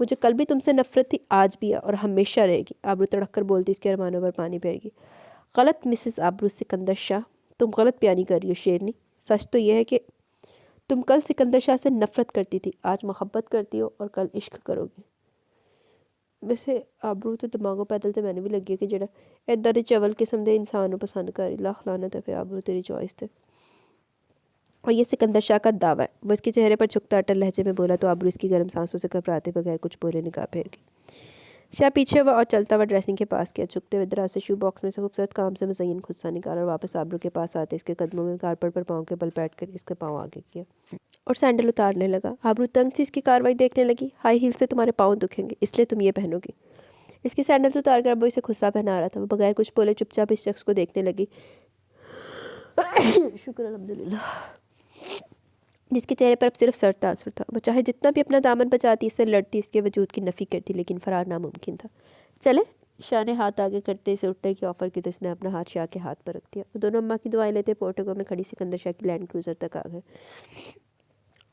مجھے کل بھی تم سے نفرت تھی، آج بھی ہے اور ہمیشہ رہے گی۔ آبرو تڑک کر بولتی، اس کے ارمانوں پر پانی پھیر گی۔ غلط مسز آبرو سکندر شاہ، تم غلط بیانی کر رہی ہو شیرنی۔ سچ تو یہ ہے کہ تم کل سکندر شاہ سے نفرت کرتی تھی، آج محبت کرتی ہو اور کل عشق کرو گی۔ ویسے آبرو تو دماغوں پیدل تے میں نے بھی لگی ہے کہ جڑا ایڈا دے چول قسم دے انسانوں پسند کری، لاکھ لعنت ہے پہ آبرو تیری چوائس تے۔ اور یہ سکندر شاہ کا دعویٰ ہے، وہ اس کے چہرے پر جھکتا اٹل لہجے میں بولا تو آبرو اس کی گرم سانسوں سے گھبراتے بغیر کچھ بولے نگاہ پھیر گئی۔ شاہ پیچھے ہوا اور چلتا ہوا ڈریسنگ کے پاس گیا، جھکتے ہوئے دراز سے شو باکس میں سے خوبصورت کام سے مزین خودسا نکالا اور واپس آبرو کے پاس آتے اس کے قدموں میں کارپٹ پر پاؤں کے بل بیٹھ کر اس کا پاؤں آگے کیا اور سینڈل اتارنے لگا۔ آبرو تنگ سی اس کی کاروائی دیکھنے لگی۔ ہائی ہیل سے تمہارے پاؤں دکھیں گے، اس لیے تم یہ پہنو گی۔ اس کے سینڈل اتار کر ابو اسے خصا پہنا رہا تھا، وہ بغیر کچھ بولے چپ چاپ اس شخص کو دیکھنے لگی، شکر الحمدللہ، جس کے چہرے پر اب صرف سرد تاثر تھا۔ وہ چاہے جتنا بھی اپنا دامن بچاتی، اس سے لڑتی، اس کے وجود کی نفی کرتی، لیکن فرار ناممکن تھا۔ چلے، شاہ نے ہاتھ آگے کرتے اسے اٹھنے کی آفر کی تو اس نے اپنا ہاتھ شاہ کے ہاتھ پر رکھ دیا۔ وہ دونوں اماں کی دعائیں لیتے پورٹیکو میں کھڑی سکندر شاہ کی لینڈ کروزر تک آ گئے۔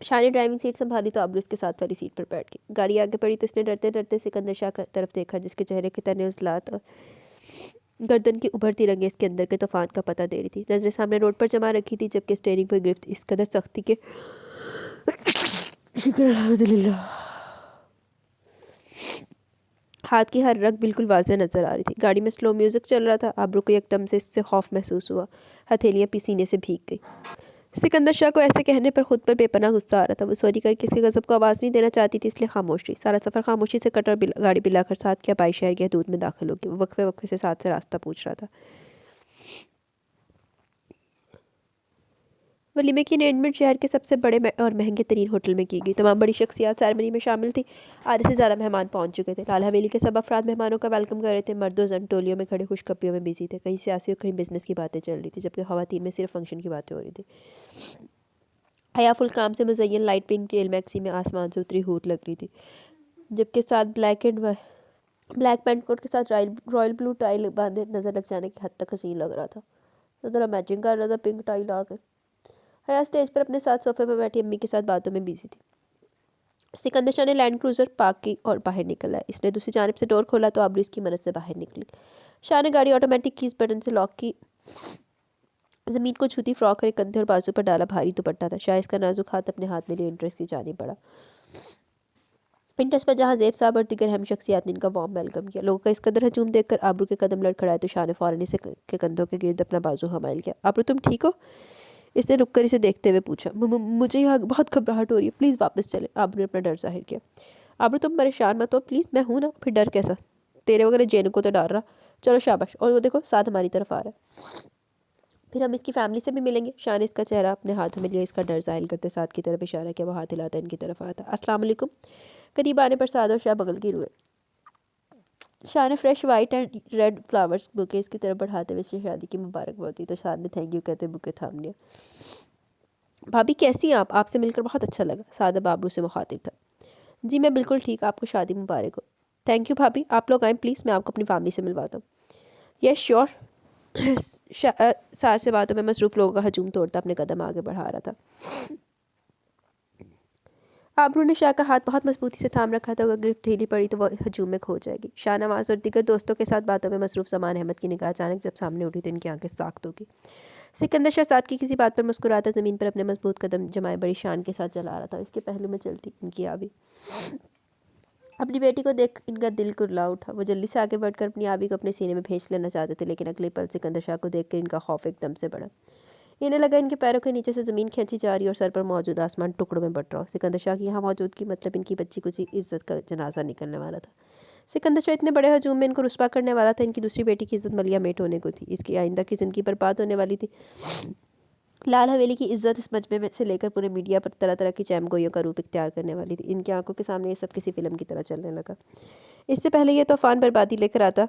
شاہ نے ڈرائیونگ سیٹ سنبھالی تو آبرو اس کے ساتھ والی سیٹ پر بیٹھ گئی۔ گاڑی آگے بڑھی تو اس نے ڈرتے ڈرتے سکندر شاہ کی طرف دیکھا، جس کے چہرے کے تنے عضلات اور گردن کی ابھرتی رنگیں اس کے اندر کے طوفان کا پتہ دے رہی تھی۔ نظریں سامنے روڈ پر جمع رکھی تھی، جبکہ اسٹیئرنگ پر گرفت اس قدر سختی کہ شکر الحمدللہ ہاتھ کی ہر رگ بالکل واضح نظر آ رہی تھی۔ گاڑی میں سلو میوزک چل رہا تھا۔ آبرو کو یک دم سے اس سے خوف محسوس ہوا، ہتھیلیاں سینے سے بھیگ گئی۔ سکندر شاہ کو ایسے کہنے پر خود پر بے پناہ غصہ آ رہا تھا۔ وہ سوری کر کے اس کے غضب کو آواز نہیں دینا چاہتی تھی، اس لیے خاموش رہی۔ سارا سفر خاموشی سے کٹا اور گاڑی بلا کر ساتھ کیا بائی شہر کی حدود میں داخل ہو گئی۔ وہ وقفے وقفے سے ساتھ سے راستہ پوچھ رہا تھا۔ ولیمے کی ارینجمنٹ شہر کے سب سے بڑے اور مہنگے ترین ہوٹل میں کی گئی۔ تمام بڑی شخصیات سیرمنی میں شامل تھی۔ آدھے سے زیادہ مہمان پہنچ چکے تھے۔ لال حویلی کے سب افراد مہمانوں کا ویلکم کر رہے تھے۔ مرد و زن ٹولیوں میں کھڑے خوش کپیوں میں بزی تھے، کہیں سیاسی اور کہیں بزنس کی باتیں چل رہی تھی، جبکہ خواتین میں صرف فنکشن کی باتیں ہو رہی تھی۔ حیا فل کام سے مزین لائٹ پنک ٹیل میکسی میں آسمان سے اتری ہوٹ لگ رہی تھی، جبکہ ساتھ بلیک پینٹ کوٹ کے ساتھ رائل بلو ٹائی باندھے نظر لگ جانے کی حد تک حسین لگ رہا تھا۔ ذرا میچنگ کر رہا تھا پنک ٹائی لا کے۔ حیا اسٹیج پر اپنے ساتھ صوفے پر بیٹھی امی کے ساتھ باتوں میں بزی تھی۔ سکندر شاہ نے لینڈ کروزر پارک کی اور باہر نکل آیا۔ اس نے دوسری جانب سے ڈور کھولا تو آبرو اس کی مدد سے باہر نکلی۔ شاہ نے گاڑی آٹومیٹک کیز بٹن سے لاک کی۔ زمین کو چھوتی فراک اور کندھے اور بازو پر ڈالا بھاری دوپٹہ تھا۔ شاہ اس کا نازک ہاتھ اپنے ہاتھ میں لیے انٹرس کی جانب بڑھا۔ انٹرس پر جہاں زیب صاحب اور دیگر اہم شخصیات نے ان کا وارم ویلکم کیا۔ لوگوں کا اس قدر ہجوم دیکھ کر آبرو کے قدم لڑکھڑائے تو شاہ نے فوراً اسے کے کندھوں کے گرد اپنا بازو حمائل کیا۔ آبرو تم ٹھیک ہو؟ اس نے رک کر اسے دیکھتے ہوئے پوچھا۔ مجھے یہاں بہت گھبراہٹ ہو رہی ہے، پلیز واپس چلیں۔ آبرو نے اپنا ڈر ظاہر کیا۔ آبرو تم پریشان مت ہو پلیز، میں ہوں نا، پھر ڈر کیسا؟ تیرے وغیرہ جین کو تو ڈر رہا۔ چلو شاباش، اور وہ دیکھو ساتھ ہماری طرف آ رہا ہے، پھر ہم اس کی فیملی سے بھی ملیں گے۔ شاہ نے اس کا چہرہ اپنے ہاتھوں میں لیا، اس کا ڈر ظاہر کرتے ساتھ کی طرف اشارہ کیا۔ وہ ہاتھ ہلاتا ان کی طرف آتا۔ السلام علیکم۔ قریب آنے پر سعد اور شاہ بغل گیر ہوئے۔ شاہ نے fresh white and red flowers bouquet اس کی طرف بڑھاتے ہوئے اسے شادی کی مبارکباد دی تو سعد نے تھینک یو کہتے بوکے تھام لیا۔ بھابھی کیسی ہیں آپ سے مل کر بہت اچھا لگا۔ سعد اب آبرو سے مخاطب تھا۔ جی میں بالکل ٹھیک، آپ کو شادی مبارک ہو۔ تھینک یو بھابھی، آپ لوگ آئیں پلیز، میں آپ کو اپنی فیملی سے ملواتا ہوں۔ یس شیور۔ سعد سے باتوں میں مصروف لوگوں کا ہجوم توڑتا اپنے قدم آگے بڑھا رہا تھا۔ آبرو نے شاہ کا ہاتھ بہت مضبوطی سے تھام رکھا تھا، اگر گرفت ڈھیلی پڑی تو وہ ہجوم میں کھو جائے گی۔ شاہ نواز اور دیگر دوستوں کے ساتھ باتوں میں مصروف زمان احمد کی نگاہ اچانک جب سامنے اٹھی تو ان کی آنکھیں ساخت ہو گئی۔ سکندر شاہ سعد کی کسی بات پر مسکراتا زمین پر اپنے مضبوط قدم جمائے بڑی شان کے ساتھ چلا رہا تھا۔ اس کے پہلو میں چلتی ان کی آبی اپنی بیٹی کو دیکھ ان کا دل کرلا اٹھا۔ وہ جلدی سے آگے بڑھ کر اپنی آبی کو اپنے سینے میں بھینچ لینا چاہتے تھے، لیکن اگلے پل سکندر شاہ کو دیکھ کر ان کا خوف ایک دم سے بڑھا۔ انہیں لگا ان کے پیروں کے نیچے سے زمین کھینچی جا رہی اور سر پر موجود آسمان ٹکڑوں میں بٹ رہا ہو۔ سکندر شاہ کی یہاں موجودگی مطلب ان کی بچی کچھ عزت کا جنازہ نکلنے والا تھا۔ سکندر شاہ اتنے بڑے ہجوم میں ان کو رسوا کرنے والا تھا۔ ان کی دوسری بیٹی کی عزت ملیا میٹ ہونے کو تھی، اس کی آئندہ کی زندگی برباد ہونے والی تھی۔ لال حویلی کی عزت اس مجمع میں سے لے کر پورے میڈیا پر طرح طرح کی چیم گوئیوں کا روپ اختیار کرنے والی تھی۔ ان کی آنکھوں کے سامنے یہ سب کسی فلم کی طرح چلنے لگا۔ اس سے پہلے یہ طوفان بربادی لے کر آتا،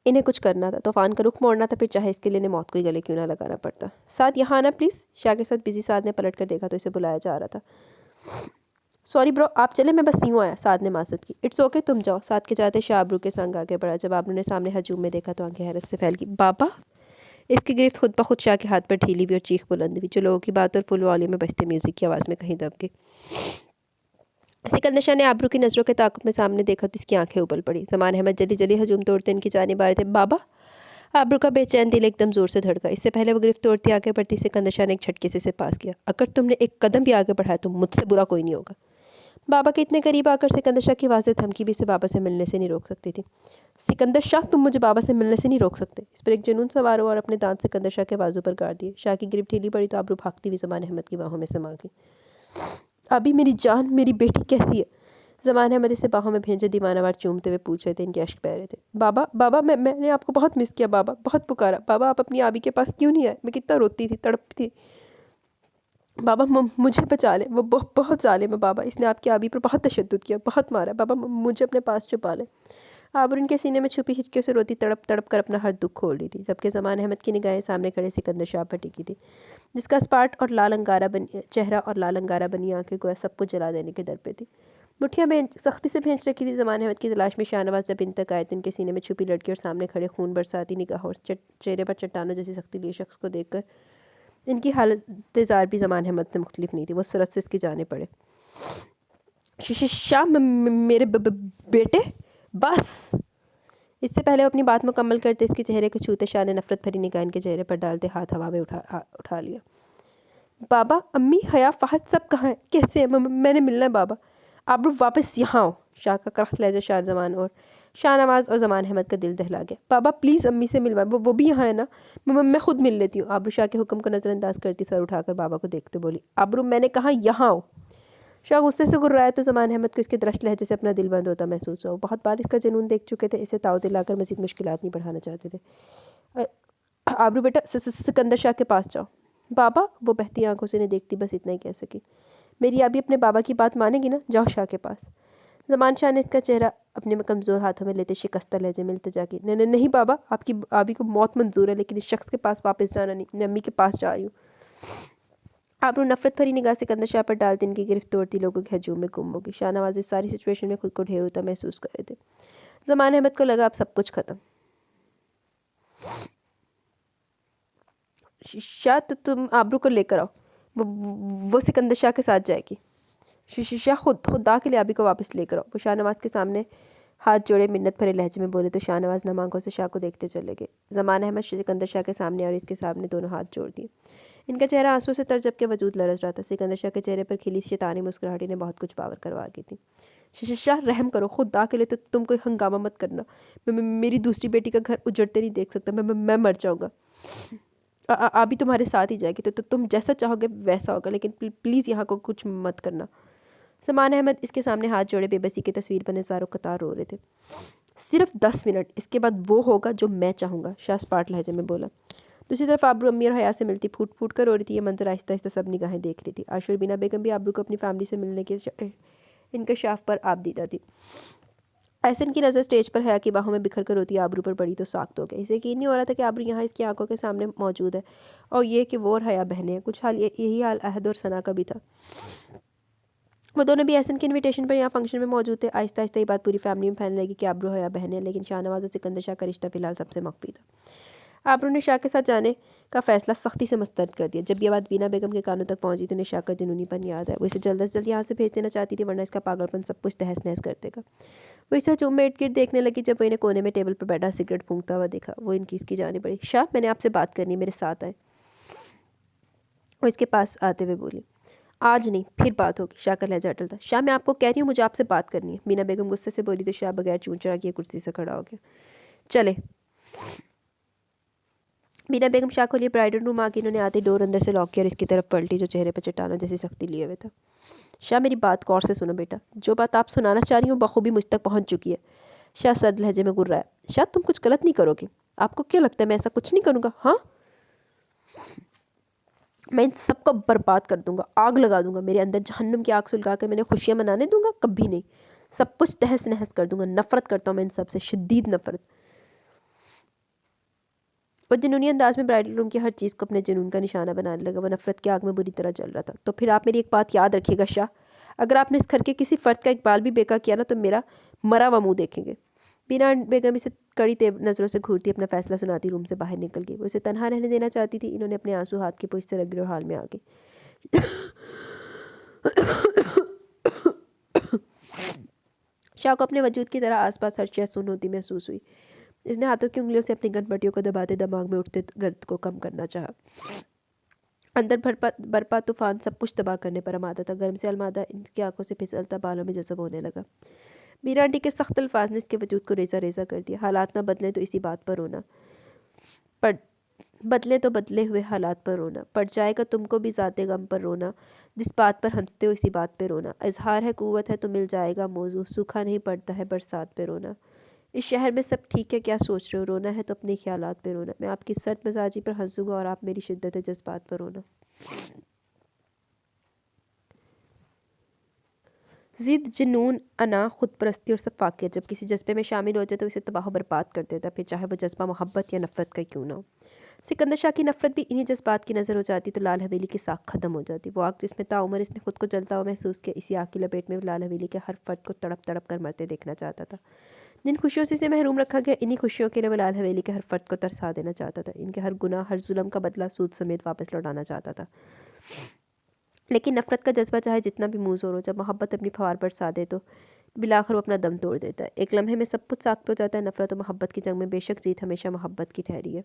انہیں کچھ کرنا تھا، طوفان کا رخ موڑنا تھا، پھر چاہے اس کے لیے انہیں موت کو ہی گلے کیوں نہ لگانا پڑتا۔ سعد یہاں آنا پلیز۔ شاہ کے ساتھ بزی سعد نے پلٹ کر دیکھا تو اسے بلایا جا رہا تھا۔ سوری برو، آپ چلیں، میں بس یوں آیا۔ سعد نے معذرت کی۔ اٹس اوکے، تم جاؤ۔ سعد کے جاتے شاہ آبرو کے سنگ آگے بڑھا۔ جب آبرو نے سامنے ہجوم میں دیکھا تو آنکھیں حیرت سے پھیل گئی۔ بابا! اس کی گرفت خود بخود شاہ کے ہاتھ پر ڈھیلی ہوئی اور چیخ بلند ہوئی جو لوگوں کی بات اور فل والیوم میں بجتے میوزک کی آواز میں کہیں دب گئی۔ سکندر شاہ نے آبرو کی نظروں کے تعاقب میں سامنے دیکھا تو اس کی آنکھیں ابل پڑی۔ زمان احمد جلدی جلدی ہجوم توڑتے ان کی جانب آ رہے تھے۔ بابا! آبرو کا بے چین دل ایک دم زور سے دھڑکا۔ اس سے پہلے وہ گرفت توڑتی آگے بڑھتی سکندر شاہ نے ایک جھٹکے سے اسے پاس کیا۔ اگر تم نے ایک قدم بھی آگے بڑھایا تو مجھ سے برا کوئی نہیں ہوگا۔ بابا کے اتنے قریب آ کر سکندر شاہ کی واضح دھمکی بھی اسے بابا سے ملنے سے نہیں روک سکتی تھی۔ سکندر شاہ تم مجھے بابا سے ملنے سے نہیں روک سکتے۔ اس پر ایک جنون سوار ہوا اور اپنے دانت سکندر شاہ کے بازو پر گاڑ دیے۔ شاہ کی گرفت ڈھیلی پڑی تو آبرو بھاگتی ہوئی زمان احمد کی باہوں میں سما گئی۔ ابھی میری جان، میری بیٹی کیسی ہے؟ زمان احمد اسے باہوں میں بھیجے دیوانہ وار چومتے ہوئے پوچھ رہے تھے۔ ان کے اشک بہہ رہے تھے۔ بابا بابا میں نے آپ کو بہت مس کیا بابا، بہت پکارا بابا، آپ اپنی آبی کے پاس کیوں نہیں آئے؟ میں کتنا روتی تھی، تڑپتی تھی۔ بابا مجھے بچا لیں، وہ بہت ظالم ہے بابا، اس نے آپ کی آبی پر بہت تشدد کیا، بہت مارا بابا، مجھے اپنے پاس چھپا لیں۔ آبرو ان کے سینے میں چھپی ہچکیوں سے روتی تڑپ تڑپ کر اپنا ہر دکھ کھول رہی تھی، جبکہ زمان احمد کی نگاہیں سامنے کھڑے سکندر شاہ پر ٹکی تھی، جس کا اسپاٹ اور لال انگارہ چہرہ اور لال انگارہ بنی آنکھیں گویا سب کچھ جلا دینے کے در پہ تھی۔ مٹھیاں سختی سے بھینچ رکھی تھی۔ زمان احمد کی تلاش میں شاہ نواز جب ان تک آئے تو ان کے سینے میں چھپی لڑکی اور سامنے کھڑے خون برساتی نگاہوں اور چہرے پر چٹانوں جیسی سختی لیے شخص کو دیکھ کر ان کی حالت زار بھی زمان احمد سے مختلف نہیں تھی۔ وہ سرعت سے اس کی جانب پڑے۔ شاہ میرے بیٹے، بس! اس سے پہلے وہ اپنی بات مکمل کرتے اس کے چہرے کو چھوتے شاہ نے نفرت بھری نگاہ ان کے چہرے پر ڈالتے ہاتھ ہوا میں اٹھا لیا۔ بابا، امی، حیا، فہد سب کہاں ہیں؟ کیسے ہیں؟ میں نے ملنا ہے بابا۔ آبرو واپس یہاں آؤ۔ شاہ کا کرخت لہجہ شاہ نواز اور زمان احمد کا دل دہلا گیا۔ بابا پلیز امی سے ملوائیں، وہ بھی یہاں ہے نا؟ میں خود مل لیتی ہوں۔ آبرو شاہ کے حکم کو نظر انداز کرتی سر اٹھا کر بابا کو دیکھتے بولی۔ آبرو میں نے کہا یہاں آؤ۔ شاہ غصے سے گھررایا تو زمان احمد کو اس کے درشت لہجے سے اپنا دل بند ہوتا محسوس ہوا۔ وہ بہت بار اس کا جنون دیکھ چکے تھے، اسے تاؤ دلا کر مزید مشکلات نہیں بڑھانا چاہتے تھے۔ آبرو بیٹا سکندر شاہ کے پاس جاؤ۔ بابا! وہ بہتی آنکھوں سے انہیں دیکھتی بس اتنا ہی کہہ سکی۔ میری آبی اپنے بابا کی بات مانے گی نا؟ جاؤ شاہ کے پاس۔ زمان شاہ نے اس کا چہرہ اپنے کمزور ہاتھوں میں لیتے شکستہ لہجے میں التجا کی۔ نہیں بابا، آپ کی آبی کو موت منظور ہے، لیکن اس شخص کے پاس واپس جانا نہیں۔ میں امی کے پاس جا رہی ہوں۔ آبرو نفرت بھری نگاہ سکندر شاہ پر ڈالتے ان کی گرفت توڑتی لوگوں کے ہجوم میں گم ہو گئی۔ شاہ نواز اس ساری سچویشن میں خود کو ڈھیر ہوتا محسوس کر رہے تھے۔ زمان احمد کو لگا اب سب کچھ ختم۔ شاہ تو تم آبرو کو لے کر آؤ، وہ سکندر شاہ کے ساتھ جائے گی۔ شاہ خدا کے لیے آبی کو واپس لے کر آؤ۔ وہ شاہ نواز کے سامنے ہاتھ جوڑے منت بھرے لہجے میں بولے تو شاہ نواز نم آنکھوں سے شاہ کو دیکھتے چلے گئے۔ زمان احمد سکندر شاہ کے سامنے اور اس کے سامنے دونوں ہاتھ جوڑ دیے۔ ان کا چہرہ آنسو سے تر جب کہ وجود لرز رہا تھا۔ سکندر شاہ کے چہرے پر کھلی شیطانی مسکراہٹی نے بہت کچھ باور کروا دی تھی۔ شاہ رحم کرو، خدا کے لیے تو تم کوئی ہنگامہ مت کرنا، میری دوسری بیٹی کا گھر اجڑتے نہیں دیکھ سکتا، میں مر جاؤں گا۔ آبی تمہارے ساتھ ہی جائے گی تو تم جیسا چاہو گے ویسا ہوگا، لیکن پلیز یہاں کو کچھ مت کرنا۔ زمان احمد اس کے سامنے ہاتھ جوڑے بے بسی کی تصویر بنے زاروں قطار رو رہے تھے۔ صرف 10 منٹ، اس کے بعد وہ ہوگا جو میں چاہوں گا، شاہ اسپاٹ لہجے میں بولا۔ دوسری طرف آبرو امی اور حیا سے ملتی پھوٹ پھوٹ کر رو رہی تھی۔ یہ منظر آہستہ آہستہ سب نگاہیں دیکھ رہی تھی۔ عاشور بینا بیگم بھی آبرو کو اپنی فیملی سے ملنے کے انکشاف پر آپ دیدہ تھی۔ احسن کی نظر سٹیج پر حیا کی باہوں میں بکھر کر روتی آبرو پر پڑی تو ساخت ہو گیا۔ اسے یقین نہیں ہو رہا تھا کہ آبرو یہاں اس کی آنکھوں کے سامنے موجود ہے، اور یہ کہ وہ اور حیا بہنیں ہیں۔ کچھ حال یہی حال عہد اور ثنا کا بھی تھا۔ وہ دونوں بھی احسن کے انویٹیشن پر یہاں فنکشن میں موجود تھے۔ آہستہ آہستہ یہ بات پوری فیملی میں پھیلنے لگی کہ آبرو حیا بہنیں ہیں، لیکن شاہ نواز اور سکندر شاہ کا رشتہ فی الحال سب سے مخفی تھا۔ آبرو نے شاہ کے ساتھ جانے کا فیصلہ سختی سے مسترد کر دیا۔ جب یہ بات بینا بیگم کے کانوں تک پہنچی تو انہیں شاہ کا جنونی پن یاد ہے۔ وہ اسے جلد از جلد یہاں سے بھیج دینا چاہتی تھی، ورنہ اس کا پاگل پن سب کچھ تہس نہس کر دے گا۔ وہ اسے ہجوم میں ارد گرد دیکھنے لگی۔ جب وہ انہیں کونے میں ٹیبل پر بیٹھا سگریٹ پھونکتا ہوا دیکھا، وہ ان کی اس کی جانب بڑھی۔ شاہ، میں نے آپ سے بات کرنی ہے، میرے ساتھ آئیں۔ وہ اس کے پاس آتے ہوئے بولی۔ آج نہیں، پھر بات ہوگی۔ شاہ کا لہجہ اٹل تھا۔ شاہ، میں آپ کو کہہ رہی ہوں، مجھے آپ سے بات کرنی ہے۔ بینا بیگم غصے سے بولی تو شاہ بغیر چون چڑا کیے کرسی سے کھڑا ہو گیا۔ چلیں۔ بینا بیگم شاہ کو لیے برائڈل روم آ گئی۔ انہوں نے آتے ڈور اندر سے لاک کیا اور اس کی طرف پلٹی جو چہرے پر چٹانوں جیسی سختی لیے ہوئے تھا۔ شاہ، میری بات غور سے سنو بیٹا، جو بات آپ سنانا چاہ رہی ہوں بخوبی مجھ تک پہنچ چکی ہے۔ شاہ سرد لہجے میں گررایا۔ شاہ، تم کچھ غلط نہیں کرو گے؟ آپ کو کیا لگتا ہے میں ایسا کچھ نہیں کروں گا؟ ہاں، میں ان سب کو برباد کر دوں گا، آگ لگا دوں گا، میرے اندر جہنم کی آگ سلگا کر میں نے خوشیاں منانے دوں گا؟ کبھی نہیں، سب کچھ تہس نہس کر دوں گا۔ نفرت کرتا ہوں میں ان سب سے، شدید نفرت۔ وہ جنونی انداز میں برائڈل روم کی ہر چیز کو اپنے جنون کا نشانہ بنانے لگا۔ وہ نفرت کی آگ میں بری طرح جل رہا تھا۔ تو پھر آپ میری ایک بات یاد رکھیے گا شاہ، اگر آپ نے اس گھر کے کسی فرد کا اقبال بھی بیکا کیا نا تو میرا مرا ہوا منہ دیکھیں گے۔ بینا بیگم اسے کڑی نظروں سے گھورتی اپنا فیصلہ سناتی روم سے باہر نکل گئی. وہ اسے تنہا رہنے دینا چاہتی تھی. انہوں نے اپنے آنسو ہاتھ کی پشت سے رگڑے اور حال میں آ گئی. شاہ کو اپنے وجود کی طرح آس پاس ہر چیز سن ہوتی محسوس ہوئی. اس نے ہاتھوں کی انگلیوں سے اپنی گن پٹیوں کو دباتے دماغ میں اٹھتے گرد کو کم کرنا چاہا. اندر برپا طوفان سب کچھ تباہ کرنے پر آمادہ تھا. گرم سے المادہ ان کی آنکھوں سے پھسلتا بالوں میں جذب ہونے لگا. میرا آنٹی کے سخت الفاظ نے اس کے وجود کو ریزہ ریزہ کر دیا. حالات نہ بدلیں تو اسی بات پر رونا، بدلے تو بدلے ہوئے حالات پر رونا، پڑ جائے گا تم کو بھی ذات غم پر رونا، جس بات پر ہنستے ہو اسی بات پہ رونا، اظہار ہے قوت ہے تو مل جائے گا موضوع، سوکھا نہیں پڑتا ہے برسات پہ رونا. اس شہر میں سب ٹھیک ہے، کیا سوچ رہے ہو؟ رونا ہے تو اپنے خیالات پہ رونا. میں آپ کی سرد مزاجی پر ہنسوں گا اور آپ میری شدت جذبات پر رونا. ضد، جنون، انا، خود پرستی اور سب واقعات جب کسی جذبے میں شامل ہو جائے تو اسے تباہ و برباد کر دیتا، پھر چاہے وہ جذبہ محبت یا نفرت کا کیوں نہ ہو. سکندر شاہ کی نفرت بھی انہی جذبات کی نظر ہو جاتی تو لال حویلی کی ساکھ ختم ہو جاتی. وہ آگ جس میں تعمر اس نے خود کو جلتا ہوا محسوس کیا، اسی آگ کی لپیٹ میں لال حویلی کے ہر فرد کو تڑپ تڑپ کر مرتے دیکھنا چاہتا تھا. جن خوشیوں سے اسے محروم رکھا گیا، انہی خوشیوں کے لیے وہ لال حویلی کے ہر فرد کو ترسا دینا چاہتا تھا. ان کے ہر گناہ، ہر ظلم کا بدلہ سود سمیت واپس لوٹانا چاہتا تھا. لیکن نفرت کا جذبہ چاہے جتنا بھی منہ زور ہو، جب محبت اپنی پھوار برسا دے تو بالآخر وہ اپنا دم توڑ دیتا ہے. ایک لمحے میں سب کچھ ساخت ہو جاتا ہے. نفرت و محبت کی جنگ میں بے شک جیت ہمیشہ محبت کی ٹھہری ہے.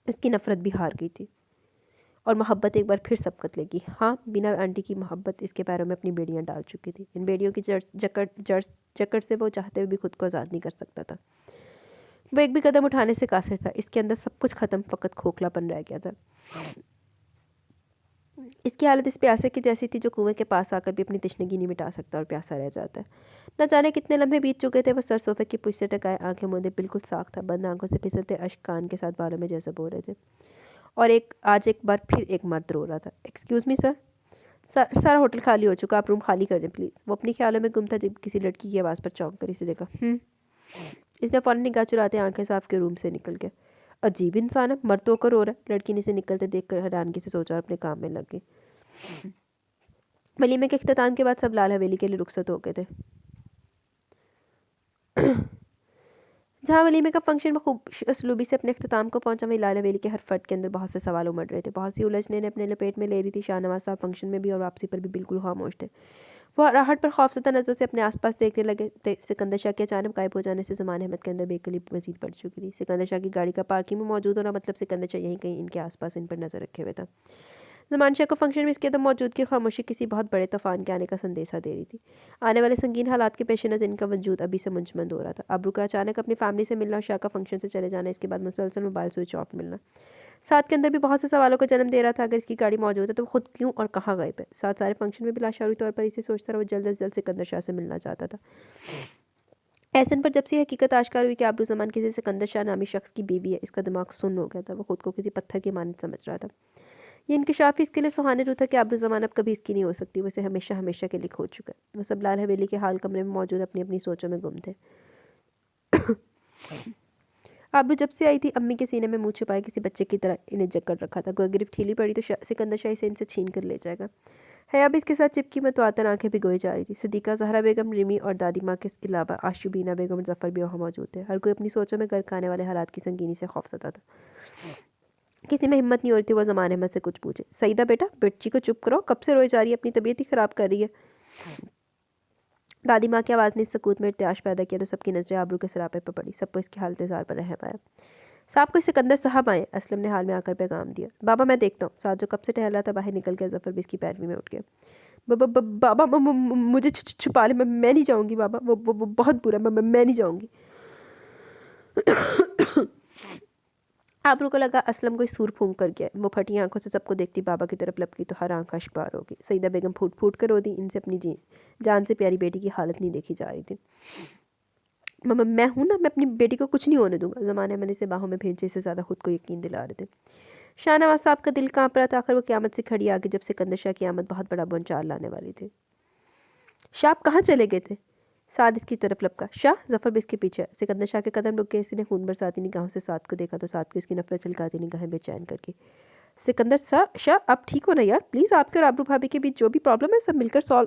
اس کی نفرت بھی ہار گئی تھی اور محبت ایک بار پھر سبقت لے گی. ہاں، بنا آنٹی کی محبت اس کے پیروں میں اپنی بیڑیاں ڈال چکی تھی. ان بیڑیوں کی جکڑ سے وہ چاہتے ہوئے بھی خود کو آزاد نہیں کر سکتا تھا. وہ ایک بھی قدم اٹھانے سے قاصر تھا. اس کے اندر سب کچھ ختم، فقط کھوکھلا پن رہ گیا تھا. اس کی حالت اس پیاسے کی جیسی تھی جو کنویں کے پاس آ کر بھی اپنی تشنگی نہیں مٹا سکتا اور پیاسا رہ جاتا ہے. نہ جانے کتنے لمحے بیت چکے تھے. وہ سر صوفے کی پشت سے ٹکائے آنکھیں موندے بالکل ساکھ تھا. بند آنکھوں سے پھسلتے اشک کان کے ساتھ بالوں میں جذب ہو رہے تھے. اور آج ایک بار پھر ایک مرد رو رہا تھا. ایکسکیوز می سر. سارا ہوٹل خالی ہو چکا، آپ روم خالی کر دیں پلیز. وہ اپنی خیالوں میں گم تھا جب کسی لڑکی کی آواز پر چونک کر اسے دیکھا. اس نے فوراً نگاہ چراتے آنکھیں صاف کے روم سے نکل گیا. عجیب انسان ہے، مرد تو کر رو رہا ہے. لڑکی نے اسے نکلتے دیکھ کر حیرانگی سے سوچا اور اپنے کام میں لگ گئی. ولیمے کے اختتام کے بعد سب لال حویلی کے لیے رخصت ہو گئے تھے. جہاں ولیمے کا فنکشن بخوب اسلوبی سے اپنے اختتام کو پہنچا، وہیں لال حویلی کے ہر فرد کے اندر بہت سے سوال امڑ رہے تھے. بہت سی الجھنیں اپنے لپیٹ میں لے رہی تھی. شاہ نواز صاحب فنکشن میں بھی اور واپسی پر بھی بالکل خاموش تھے. وہ راہٹ پر خوفزدہ نظروں سے اپنے آس پاس دیکھنے لگے. سکندر شاہ کے اچانک غائب ہو جانے سے زمان احمد کے اندر بے قلی مزید بڑھ چکی تھی. سکندر شاہ کی گاڑی کا پارکنگ میں موجود ہونا مطلب سکندر شاہ یہیں کہیں ان کے آس پاس ان پر نظر رکھے ہوئے تھا. زمان شاہ کو فنکشن میں اس کے عدم موجودگی اور خاموشی کسی بہت بڑے طوفان کے آنے کا سندیسہ دے رہی تھی. آنے والے سنگین حالات کے پیش نظر ان کا وجود ابھی سے منجمد ہو رہا تھا. ابرو کا اچانک اپنی فیملی سے ملنا اور شاہ کا فنکشن سے چلے جانا، اس کے بعد مسلسل موبائل سوئچ آف ملنا، ساتھ کے اندر بھی بہت سے سوالوں کو جنم دے رہا تھا. اگر اس کی گاڑی موجود ہے تو وہ خود کیوں اور کہاں غائب ہے؟ ساتھ سارے فنکشن میں بلا شعوری طور پر اسے سوچتا رہا. وہ جلد از جلد سکندر شاہ سے ملنا چاہتا تھا. ایسن پر جب سے حقیقت آشکار ہوئی کہ ابرو زمان کسی سکندر شاہ نامی شخص کی بیوی ہے، اس کا دماغ سن ہو گیا تھا. وہ خود کو کسی پتھر کی مانند سمجھ رہا تھا. یہ انکشاف اس کے لیے سہانے رو تھا کہ ابرو زمان اب کبھی اس کی نہیں ہو سکتی. وہ اسے ہمیشہ ہمیشہ کے لیے کھو چکا ہے. وہ سب لال حویلی کے حال کمرے میں موجود اپنی اپنی سوچوں میں گم تھے. ابرو جب سے آئی تھی امی کے سینے میں منہ چھپائے کسی بچے کی طرح انہیں جکڑ رکھا تھا. کوئی گرفت ڈھیلی پڑی تو سکندر شاہ اسے ان سے چھین کر لے جائے گا. حیا بھی اس کے ساتھ چپکی متواتر آنکھیں بھگوئی جا رہی تھی. صدیقہ، زہرا بیگم، ریمی اور دادی ماں کے علاوہ آشو، بینا بیگم، ظفر بھی وہاں موجود تھے. ہر کوئی اپنی سوچوں میں غرق آنے والے حالات کی سنگینی سے خوفزدہ تھا. کسی میں ہمت نہیں ہو رہی تھی وہ زمان احمد سے کچھ پوچھے. سعیدہ بیٹا، بچی کو چپ کرو، کب سے روئی جا رہی ہے؟ اپنی طبیعت ہی خراب کر رہی ہے. دادی ماں کی آواز نے اس سکوت میں ارتعاش پیدا کیا تو سب کی نظریں ابرو کے سراپے پر پڑی. سب کو اس کی حالت زار پر رحم آیا. صاحب کوئی سکندر صاحب آئے، اسلم نے حال میں آ کر پیغام دیا. بابا میں دیکھتا ہوں. ساتھ جو کب سے ٹہل رہا تھا باہر نکل گیا. ظفر بھی اس کی پیروی میں اٹھ گیا. بابا مجھے چھپا لے، میں نہیں جاؤں گی بابا، وہ بہت برا، میں نہیں جاؤں گی. ابرو کو لگا اسلم کوئی سور پھونک کر گیا. وہ پھٹی آنکھوں سے سب کو دیکھتی بابا کی طرف لپکی تو ہر آنکھ اشک بار ہوگی. سعیدہ بیگم پھوٹ پھوٹ کر رو دی. ان سے اپنی جان سے پیاری بیٹی کی حالت نہیں دیکھی جا رہی تھی. میں ہوں نا، میں اپنی بیٹی کو کچھ نہیں ہونے دوں گا. زمانے میں اسے باہوں میں بھیجے سے زیادہ خود کو یقین دلا رہے تھے. شاہ نواز صاحب کا دل کانپ رہا تھا. آخر وہ قیامت سے کھڑی آگے جب سکندر شاہ کی آمد بہت بڑا بنچار لانے والی تھی. شاہ آپ کہاں چلے گئے تھے؟ سعد اس کی طرف لپکا. شاہ؟ ظفر بھی اس کے پیچھے. سکندر شاہ کے قدم رک گئے. اس نے خون برساتی نگاہوں سے سعد کو دیکھا تو سعد کو اس کی نفرت چھلکاتی نگاہیں بے چین کر کے. سکندر شاہ آپ ٹھیک ہو نا یار؟ پلیز آپ کے اور ابرو بھابھی کے بیچ جو بھی پرابلم ہے سب مل کر سالو.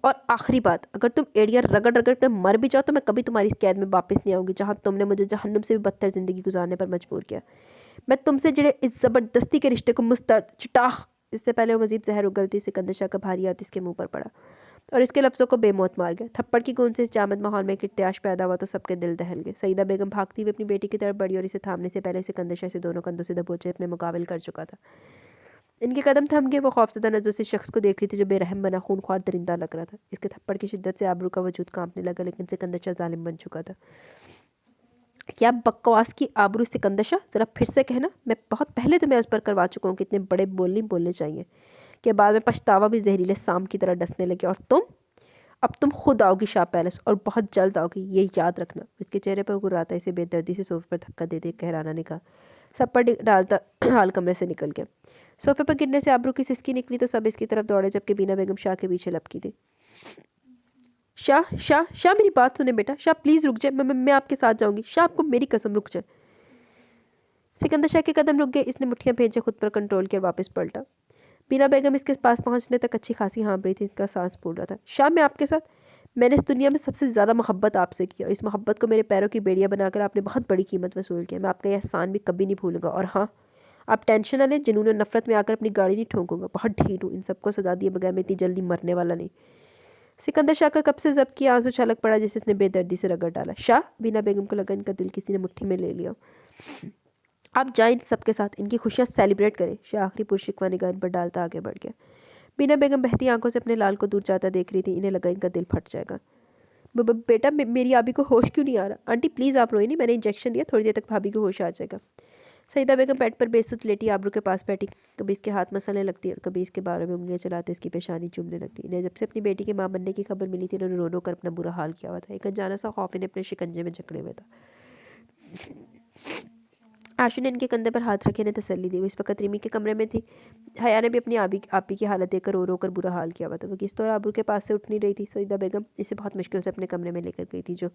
اور آخری بات، اگر تم ایڑیاں رگڑ رگڑ کر مر بھی جاؤ تو میں کبھی تمہاری اس قید میں واپس نہیں آؤں گی جہاں تم نے مجھے جہنم سے بھی بدتر زندگی گزارنے پر مجبور کیا۔ میں تم سے جڑے اس زبردستی کے رشتے کو مسترد چٹاخ۔ اس سے پہلے وہ مزید زہر اگلتی سکندر شاہ کا بھاری ہاتھ اس کے منہ پر پڑا اور اس کے لفظوں کو بے موت مار گیا۔ تھپڑ کی گونج سے اس جامد ماحول میں ایک ارتعاش پیدا ہوا تو سب کے دل دہل گئے۔ سعیدہ بیگم بھاگتی ہوئی اپنی بیٹی کی طرف بڑھی اور اسے تھامنے سے پہلے سکندر شاہ سے دونوں کندھوں سے دبوچے اپنے مقابل کر چکا تھا۔ ان کے قدم تھم گئے، وہ خوفزدہ نظروں سے شخص کو دیکھ رہی تھی جو بے رحم بنا خونخوار درندہ لگ رہا تھا۔ اس کے تھپڑ کی شدت سے آبرو کا وجود کانپنے لگا، لیکن سکندر شاہ ظالم بن چکا تھا۔ کیا بکواس کی آبرو سکندر شاہ، ذرا پھر سے کہنا۔ میں بہت پہلے تمہیں ازبر کروا چکا ہوں کہ اتنے بڑے بول نہیں بولنے چاہیے کہ بعد میں پچھتاوا بھی زہریلے سام کی طرح ڈسنے لگے۔ اور اب تم خود آؤ گی شاہ پیلس، اور بہت جلد آؤ گی، یہ یاد رکھنا۔ اس کے چہرے پر غراتا اسے بے دردی سے صوفے پر دھکا دے دے کہرانا نے کہا۔ سب پر ڈالتا حال کمرے سے نکل گیا۔ صوفے پر گرنے سے آبرو کی سسکی نکلی تو سب اس کی طرف دوڑے، جبکہ بینا بیگم شاہ کے پیچھے لپکی تھی۔ شاہ شاہ شاہ میری بات سنیں بیٹا، شاہ پلیز رک جائے، میں آپ کے ساتھ جاؤں گی، شاہ آپ کو میری قسم رک جائے۔ سکندر شاہ کے قدم رک گئے، اس نے مٹھیاں بھیجے خود پر کنٹرول کیا اور واپس پلٹا۔ بینا بیگم اس کے پاس پہنچنے تک اچھی خاصی ہانپ رہی تھی، اس کا سانس پھول رہا تھا۔ شاہ میں آپ کے ساتھ، میں نے اس دنیا میں سب سے زیادہ محبت آپ سے کی، اور اس محبت کو میرے پیروں کی بیڑیاں بنا کر آپ نے بہت بڑی قیمت وصول کی ہے۔ میں آپ کا یہ احسان بھی کبھی نہیں بھولوں گا۔ اور ہاں، آپ ٹینشن نہ لیں، جنون و نفرت میں آ کر اپنی گاڑی نہیں ٹھونکوں گا، بہت ڈھیٹ ہوں، ان سب کو سزا دیے بغیر میں اتنی جلدی مرنے والا نہیں۔ سکندر شاہ کا کب سے ضبط کیا آنسو چھلک پڑا جسے اس نے بے دردی سے رگڑ ڈالا۔ شاہ، بینا بیگم کو لگا ان کا دل کسی نے مٹھی میں لے لیا۔ آپ جائیں سب کے ساتھ، ان کی خوشیاں سیلیبریٹ کریں۔ شاہ آخری پرشکوہ نگاہ ان پر ڈالتا آگے بڑھ گیا۔ بینا بیگم بہتی آنکھوں سے اپنے لال کو دور جاتا دیکھ رہی تھی، انہیں لگا ان کا دل پھٹ جائے گا۔ بیٹا میری آبی کو ہوش کیوں نہیں آ رہا؟ آنٹی پلیز آپ روئیں نہیں، میں نے انجیکشن دیا، تھوڑی دیر تک بھابھی کو ہوش آ جائے گا۔ سعیدہ بیگم بیڈ پر بے سود لیٹی آبرو کے پاس بیٹھی، کبھی اس کے ہاتھ مسلنے لگتی اور کبھی اس کے باروں میں انگلیاں چلاتے اس کی پیشانی چومنے لگتی۔ انہیں جب سے اپنی بیٹی کے ماں بننے کی خبر ملی تھی، انہوں نے رو رو کر اپنا برا حال کیا ہوا تھا۔ ایک انجانا سا خوف انہیں اپنے شکنجے میں جکڑے ہوئے تھا۔ آشو نے ان کے کندھے پر ہاتھ رکھے انہیں تسلی دی۔ وہ اس وقت ریمی کے کمرے میں تھی۔ حیا نے بھی اپنی آپی کی حالت دیکھ کر رو رو کر برا حال کیا ہوا تھا۔ وہ کس طرح آبرو کے پاس سے اٹھ نہیں رہی تھی۔ سعیدہ بیگم اسے بہت مشکل سے اپنے کمرے میں لے کر گئی تھی، جو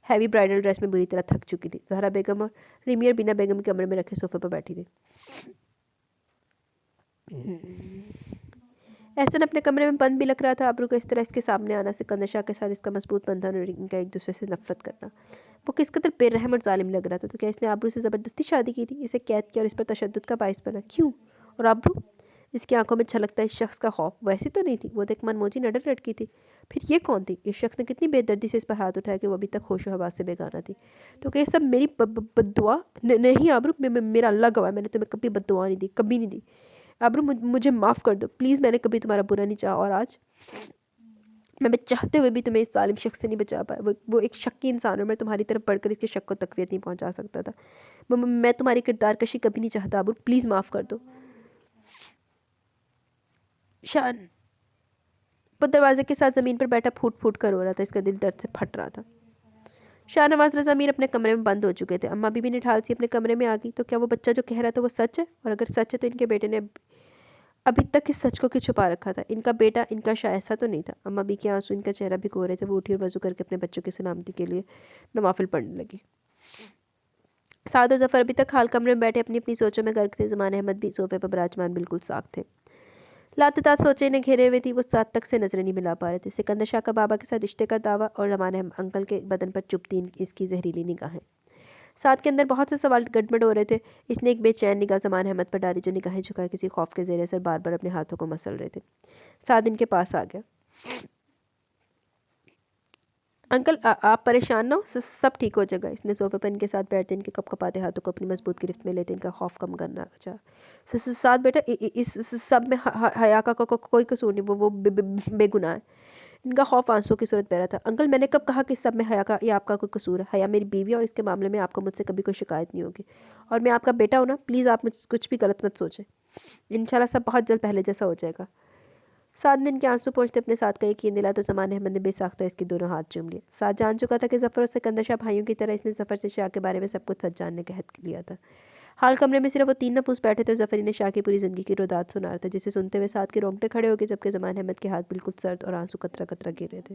ہیوی برائڈل ڈریس میں بری طرح تھک چکی تھی۔ زہرا بیگم اور ریمی اور بینا بیگم کے کمرے میں رکھے صوفے پر بیٹھی تھی۔ احسن اپنے کمرے میں بند بھی لگ رہا تھا۔ آبرو کا اس طرح اس کے سامنے آنا، سکندر شاہ کے ساتھ اس کا مضبوط بندھن اور ان کا ایک دوسرے سے نفرت کرنا، وہ کس قدر بے رحم اور ظالم لگ رہا تھا۔ تو کیا اس نے آبرو سے زبردستی شادی کی تھی، اسے قید کیا اور اس پر تشدد کا باعث بنا؟ کیوں؟ اور آبرو؟ اس کی آنکھوں میں چھلکتا اس شخص کا خوف۔ ویسی تو نہیں تھی، وہ تو ایک منموجی نڈر لڑکی تھی۔ پھر یہ کون تھی؟ اس شخص نے کتنی بے دردی سے اس پر ہاتھ اٹھایا کہ وہ ابھی تک ہوش و حواس سے بے گانہ تھی۔ تو کہ یہ سب میری بد دعا؟ نہیں آبرو، میرا اللہ گواہ، میں نے تمہیں کبھی بد دعا نہیں دی، کبھی نہیں دی۔ آبرو مجھے معاف کر دو پلیز، میں نے کبھی تمہارا برا نہیں چاہا، اور آج میں چاہتے ہوئے بھی تمہیں اس ظالم شخص سے نہیں بچا پایا۔ وہ ایک شکی انسان، اور میں تمہاری طرف بڑھ کر اس کے شک کو تقویت نہیں پہنچا سکتا تھا۔ میں تمہاری کردار کشی کبھی نہیں چاہتا آبرو، پلیز معاف کر دو۔ شان وہ دروازے کے ساتھ زمین پر بیٹھا پھوٹ پھوٹ کر رو رہا تھا، اس کا دل درد سے پھٹ رہا تھا۔ شاہ نواز رضا میر اپنے کمرے میں بند ہو چکے تھے۔ اماں بی بی نے ڈھال سی اپنے کمرے میں آ گئی۔ تو کیا وہ بچہ جو کہہ رہا تھا وہ سچ ہے؟ اور اگر سچ ہے تو ان کے بیٹے نے ابھی تک اس سچ کو کیوں چھپا رکھا تھا؟ ان کا بیٹا، ان کا شاہ ایسا تو نہیں تھا۔ اماں بی کے آنسو ان کا چہرہ بھگو رہے تھے۔ وہ اٹھی اور وضو کر کے اپنے بچوں کی سلامتی کے لیے نوافل پڑھنے لگی۔ سعد و ظفر ابھی تک حال کمرے میں بیٹھے اپنی اپنی سوچوں میں غرق تھے۔ زمان احمد بھی صوفے پر براجمان بالکل ساکھ تھے۔ لاتعداد سوچیں انہیں گھیرے ہوئے تھی، وہ سعد تک سے نظریں نہیں ملا پا رہے تھے۔ سکندر شاہ کا بابا کے ساتھ رشتے کا دعویٰ اور زمان انکل کے بدن پر چپتی اس کی زہریلی نگاہیں۔ سعد کے اندر بہت سے سوال گڑبڑ ہو رہے تھے۔ اس نے ایک بے چین نگاہ زمان احمد پر ڈالی، جو نگاہیں جھکائے کسی خوف کے زیر اثر بار بار اپنے ہاتھوں کو مسل رہے تھے۔ سعد ان کے پاس آ گیا۔ انکل آپ پریشان نہ ہو، سب ٹھیک ہو جائے گا۔ اس نے صوفے پر ان کے ساتھ بیٹھتے ان کے کپ کپاتے ہاتھوں کو اپنی مضبوط گرفت میں لیتے ان کا خوف کم کرنا چاہا۔ سعد بیٹا، اس سب میں حیا کا کوئی قصور نہیں، وہ بے گناہ ہے۔ ان کا خوف آنسوں کی صورت پہ رہا تھا۔ انکل میں نے کب کہا کہ اس سب میں حیا کا یا آپ کا کوئی قصور ہے؟ حیا میری بیوی، اور اس کے معاملے میں آپ کو مجھ سے کبھی کوئی شکایت نہیں ہوگی، اور میں آپ کا بیٹا ہوں نا، پلیز آپ مجھ کچھ بھی غلط مت سوچیں۔ انشاءاللہ سب بہت جلد پہلے جیسا ہو جائے گا۔ سعد نے ان کے آنسو پہنچتے اپنے ساتھ کا یقین دلا تو زمان احمد نے بے ساختہ اس کے دونوں ہاتھ چوم لیے۔ سعد جان چکا تھا کہ ظفر اور سکندر شاہ بھائیوں کی طرح اس نے ظفر سے شاہ کے بارے میں سب کچھ سچ جاننے کا عہد لیا تھا۔ حال کمرے میں صرف وہ تین نفوس بیٹھے تھے اور ظفر انہیں شاہ کی پوری زندگی کی روداد سنا رہا تھا، جسے سنتے ہوئے سعد کے رونگٹے کھڑے ہو گئے، جبکہ زمان احمد کے ہاتھ بالکل سرد اور آنسو قطرہ قطرہ گر رہے تھے۔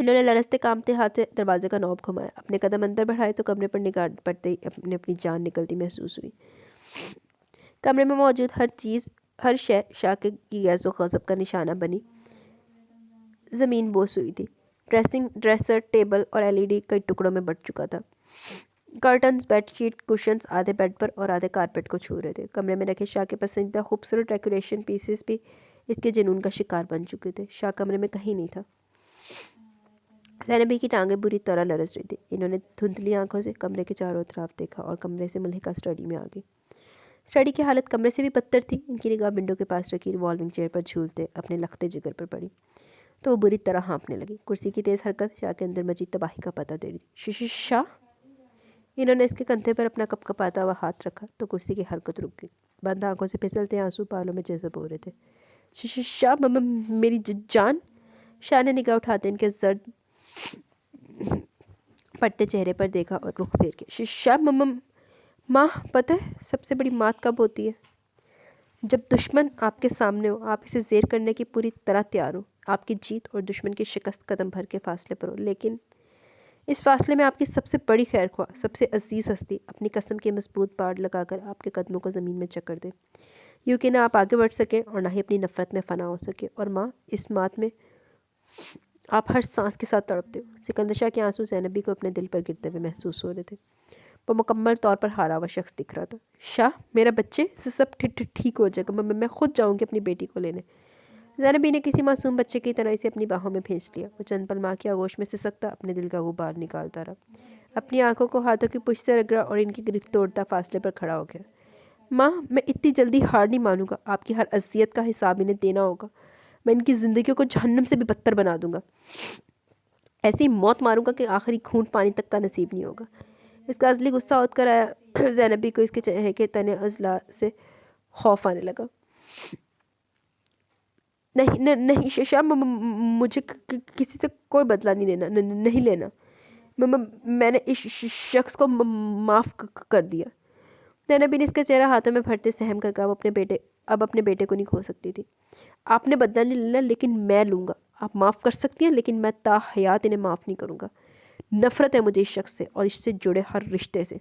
انہوں نے لرزتے کامتے ہاتھ سے دروازے کا نوب گھمایا، اپنے قدم اندر بڑھائے تو کمرے پر نگاہ پڑتے ہی اپنی جان نکلتی محسوس ہوئی۔ کمرے میں موجود ہر شے شاہ کی غیظ و غضب کا نشانہ بنی زمین بوس ہوئی تھی۔ ڈریسر، ٹیبل اور LED کئی ٹکڑوں میں بٹ چکا تھا۔ کرٹنز، بیڈ شیٹ، کشنز آدھے بیڈ پر اور آدھے کارپیٹ کو چھو رہے تھے۔ کمرے میں رکھے شاہ کے پسندیدہ خوبصورت ڈیکوریشن پیسز بھی اس کے جنون کا شکار بن چکے تھے۔ شاہ کمرے میں کہیں نہیں تھا۔ زینبی کی ٹانگیں بری طرح لرز رہی تھی۔ انہوں نے دھندلی آنکھوں سے کمرے کے چاروں طرف دیکھا اور کمرے سے ملحقہ اسٹڈی میں آ گئی۔ اسٹڈی کی حالت کمرے سے بھی بدتر تھی۔ ان کی نگاہ ونڈو کے پاس رکھی ریوالونگ چیئر پر جھولتے اپنے لختے جگر پر پڑی تو وہ بری طرح ہانپنے لگی۔ کرسی کی تیز حرکت شاہ کے اندر مزید تباہی کا پتہ دے رہی تھی۔ شاہ! انہوں نے اس کے کندھے پر اپنا کپ کپاتا ہوا ہاتھ رکھا تو کرسی کی حرکت رک گئی۔ بند آنکھوں سے پھسلتے آنسو بالوں میں جذب ہو رہے تھے۔ شاہ، میری جان! شاہ نے نگاہ اٹھاتے ان کے زرد پڑتے چہرے پر دیکھا اور رخ پھیر کے شاہ، ماں، پتہ ہے سب سے بڑی مات کب ہوتی ہے؟ جب دشمن آپ کے سامنے ہو، آپ اسے زیر کرنے کی پوری طرح تیار ہو، آپ کی جیت اور دشمن کی شکست قدم بھر کے فاصلے پر ہو، لیکن اس فاصلے میں آپ کی سب سے بڑی خیر خواہ، سب سے عزیز ہستی اپنی قسم کے مضبوط پاڑ لگا کر آپ کے قدموں کو زمین میں جکڑ دے، یوں کہ نہ آپ آگے بڑھ سکیں اور نہ ہی اپنی نفرت میں فنا ہو سکے۔ اور ماں، اس مات میں آپ ہر سانس کے ساتھ تڑپتے ہو۔ سکندر شاہ کے آنسو زینبی کو اپنے دل پر گرتے ہوئے محسوس ہو رہے تھے۔ وہ مکمل طور پر ہارا ہوا شخص دکھ رہا تھا۔ شاہ، میرا بچے سے سب ٹھیک ہو جائے گا، میں خود جاؤں گی اپنی بیٹی کو لینے۔ زینبی نے کسی معصوم بچے کی طرح اسے اپنی باہوں میں بھیج لیا۔ وہ چند پل ماں کی آغوش میں سسکتا اپنے دل کا غبار نکالتا رہا، اپنی آنکھوں کو ہاتھوں کی پشت سے رگڑا اور ان کی گرفت توڑتا فاصلے پر کھڑا ہو گیا۔ ماں، میں اتنی جلدی ہار نہیں مانوں گا۔ آپ کی ہر اذیت کا حساب انہیں دینا ہوگا۔ میں ان کی زندگیوں کو جہنم سے بھی بدتر بنا دوں گا، ایسی موت ماروں گا کہ آخری گھونٹ پانی تک کا نصیب نہیں ہوگا۔ اس کا ازلی غصہ اٹھ کر آیا۔ زینبی کو اس کے چہرے کے تنے اضلاع سے خوف آنے لگا۔ نہیں شاہ، مجھے کسی سے کوئی بدلہ نہیں لینا۔ میں نے اس شخص کو معاف کر دیا۔ زینبی نے اس کا چہرہ ہاتھوں میں بھرتے سہم کر کہا، وہ اپنے بیٹے کو نہیں کھو سکتی تھی۔ آپ نے بدلہ نہیں لینا، لیکن میں لوں گا۔ آپ معاف کر سکتی ہیں، لیکن میں تا حیات انہیں معاف نہیں کروں گا۔ نفرت ہے مجھے اس شخص سے اور اس سے جڑے ہر رشتے سے۔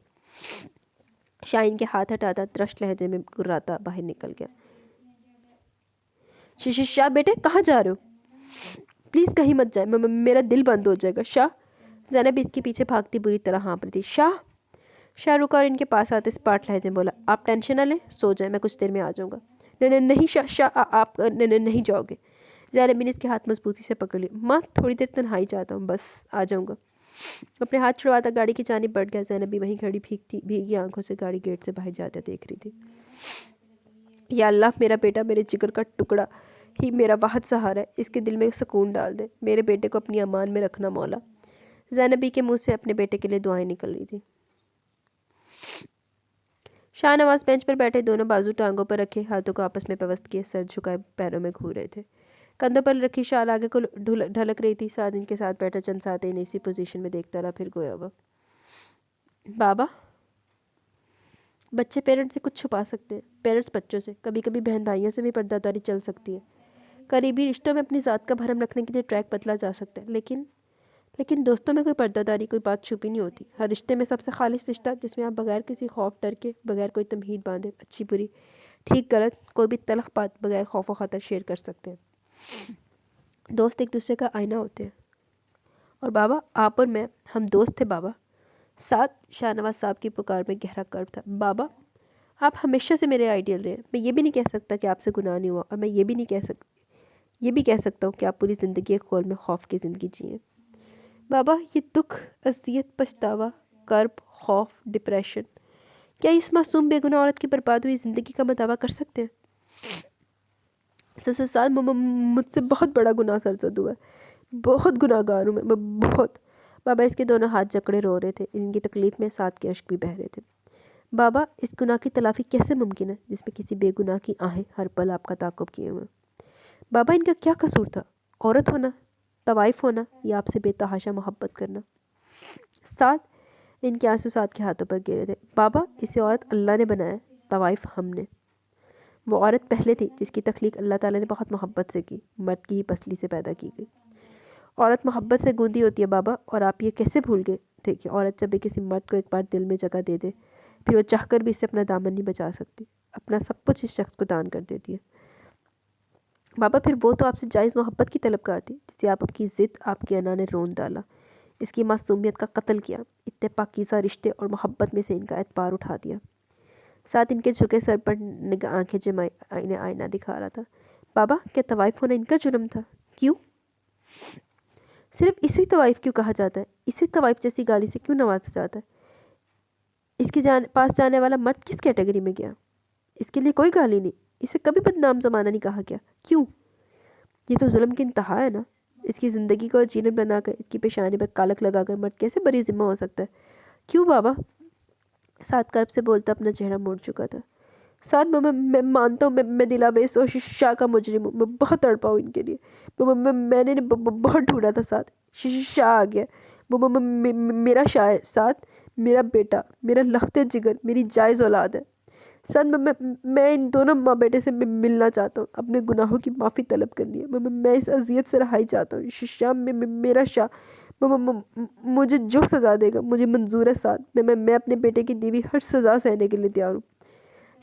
شاہین کے ہاتھ ہٹاتا درشت لہجے میں گراتا باہر نکل گیا۔ شاہ بیٹے، کہاں جا رہے ہو؟ پلیز کہیں مت جائیں، میرا دل بند ہو جائے گا۔ شاہ! زینب اس کے پیچھے بھاگتی بری طرح ہانپ رہی تھی۔ شاہ رکا اور ان کے پاس آتے اسپاٹ لہجے میں بولا، آپ ٹینشن نہ لیں، سو جائیں، میں کچھ دیر میں آ جاؤں گا۔ نہیں شاہ، آپ نہیں جاؤ گے۔ زینب نے اس کے ہاتھ مضبوطی سے پکڑ لیا۔ ماں، تھوڑی دیر تنہائی چاہتا ہوں، بس آ جاؤں گا۔ اپنے ہاتھ چھڑواتا گاڑی کی جانب بڑھ گیا۔ زینب بھی وہیں کھڑی بھیگی آنکھوں سے گاڑی گیٹ سے باہر جاتے دیکھ رہی تھی۔ یا اللہ، میرا بیٹا میرے جگر کا ٹکڑا ہی میرا واحد سہارا ہے، اس کے دل میں سکون ڈال دے، میرے بیٹے کو اپنی امان میں رکھنا مولا۔ زینبی کے منہ سے اپنے بیٹے کے لیے دعائیں نکل رہی تھی۔ شاہ نواز بینچ پر بیٹھے، دونوں بازو ٹانگوں پر رکھے، ہاتھوں کو آپس میں پیوست کیے، سر جھکائے پیروں میں گھور رہے تھے۔ کندھوں پر رکھی شال آگے کو ڈھلک رہی تھی۔ سعد ان کے ساتھ بیٹھا چند ساتیں انہیں اسی پوزیشن میں دیکھتا رہا، پھر گویا ہوا۔ بابا، بچے پیرنٹس سے کچھ چھپا سکتے ہیں، پیرنٹس بچوں سے، کبھی کبھی بہن بھائیوں سے بھی پردہ داری چل سکتی ہے۔ قریبی رشتوں میں اپنی ذات کا بھرم رکھنے کے لیے ٹریک بدلا جا سکتا ہے، لیکن دوستوں میں کوئی پردہ داری، کوئی بات چھپی نہیں ہوتی۔ ہر رشتے میں سب سے خالص رشتہ جس میں آپ بغیر کسی خوف ڈر کے، بغیر کوئی تمہید باندھے، اچھی بری، ٹھیک غلط، کوئی بھی تلخ بات بغیر خوف و خطر شیئر کر سکتے ہیں۔ دوست ایک دوسرے کا آئینہ ہوتے ہیں، اور بابا، آپ اور میں، ہم دوست تھے بابا۔ ساتھ شاہ نواز صاحب کی پکار میں گہرا کرب تھا۔ بابا، آپ ہمیشہ سے میرے آئیڈیل رہے ہیں۔ میں یہ بھی نہیں کہہ سکتا کہ آپ سے گناہ نہیں ہوا، اور میں یہ بھی کہہ سکتا ہوں کہ آپ پوری زندگی ایک خول میں خوف کی زندگی جئیں۔ بابا، یہ دکھ، اذیت، پچھتاوا، کرب، خوف، ڈپریشن، کیا اس معصوم بے گناہ عورت کی برباد ہوئی زندگی کا مداوع کر سکتے ہیں؟ ساتھ مجھ سے بہت بڑا گناہ سرزد ہوا ہے، بہت گناہ گار ہوں میں، بہت۔ بابا اس کے دونوں ہاتھ جکڑے رو رہے تھے، ان کی تکلیف میں ساتھ کے اشک بھی بہہ رہے تھے۔ بابا، اس گناہ کی تلافی کیسے ممکن ہے جس میں کسی بے گناہ کی آہیں ہر پل آپ کا تعاقب کیے ہوئے؟ بابا، ان کا کیا قصور تھا؟ عورت ہونا، طوائف ہونا، یا آپ سے بے تحاشا محبت کرنا؟ ساتھ ان کے آنسو ساتھ کے ہاتھوں پر گرے تھے۔ بابا، اسے عورت اللہ نے بنایا، طوائف ہم نے۔ وہ عورت پہلے تھی جس کی تخلیق اللہ تعالیٰ نے بہت محبت سے کی، مرد کی ہی پسلی سے پیدا کی گئی۔ عورت محبت سے گوندی ہوتی ہے بابا، اور آپ یہ کیسے بھول گئے تھے کہ عورت جب بھی کسی مرد کو ایک بار دل میں جگہ دے دے پھر وہ چاہ کر بھی اسے اپنا دامن نہیں بچا سکتی، اپنا سب کچھ اس شخص کو دان کر دیتی ہے۔ بابا پھر وہ تو آپ سے جائز محبت کی طلبگار تھی جسے آپ کی ضد، آپ کی انا نے رون ڈالا، اس کی معصومیت کا قتل کیا، اتنے پاکیزہ رشتے اور محبت میں سے ان کا اعتبار اٹھا دیا۔ ساتھ ان کے جھکے سر پر نگاہ آنکھیں جمائے انہیں آئینہ دکھا رہا تھا۔ بابا کیا طوائف ہونا ان کا جرم تھا؟ کیوں؟ صرف اسی طوائف کیوں کہا جاتا ہے؟ اسی طوائف جیسی گالی سے کیوں نوازا جاتا ہے؟ اس کے پاس جانے والا مرد کس کیٹیگری میں گیا؟ اس کے لیے کوئی گالی نہیں، اسے کبھی بدنام زمانہ نہیں کہا گیا، کیوں؟ یہ تو ظلم کی انتہا ہے نا۔ اس کی زندگی کو جینت بنا کر، اس کی پیشانی پر کالک لگا کر مرد کیسے بری ذمہ ہو سکتا ہے؟ کیوں بابا؟ ساتھ کرب سے بولتا اپنا چہرہ موڑ چکا تھا۔ ساتھ میں مانتا ہوں میں دلاویز اور شاہ کا مجرم ہوں، میں بہت تڑپا ہوں ان کے لیے، میں نے بہت ڈھونڈا تھا، ساتھ شاہ آ گیا، وہ میرا شاہ ہے، ساتھ میرا بیٹا، میرا لخت جگر، میری جائز اولاد ہے۔ ساتھ میں ان دونوں ماں بیٹے سے ملنا چاہتا ہوں، اپنے گناہوں کی معافی طلب کرنی ہے، میں اس اذیت سے رہائی چاہتا ہوں۔ شاہ میرا شاہ، مجھے جو سزا دے گا مجھے منظور ہے، ساتھ میں اپنے بیٹے کی دی ہوئی ہر سزا سہنے کے لیے تیار ہوں۔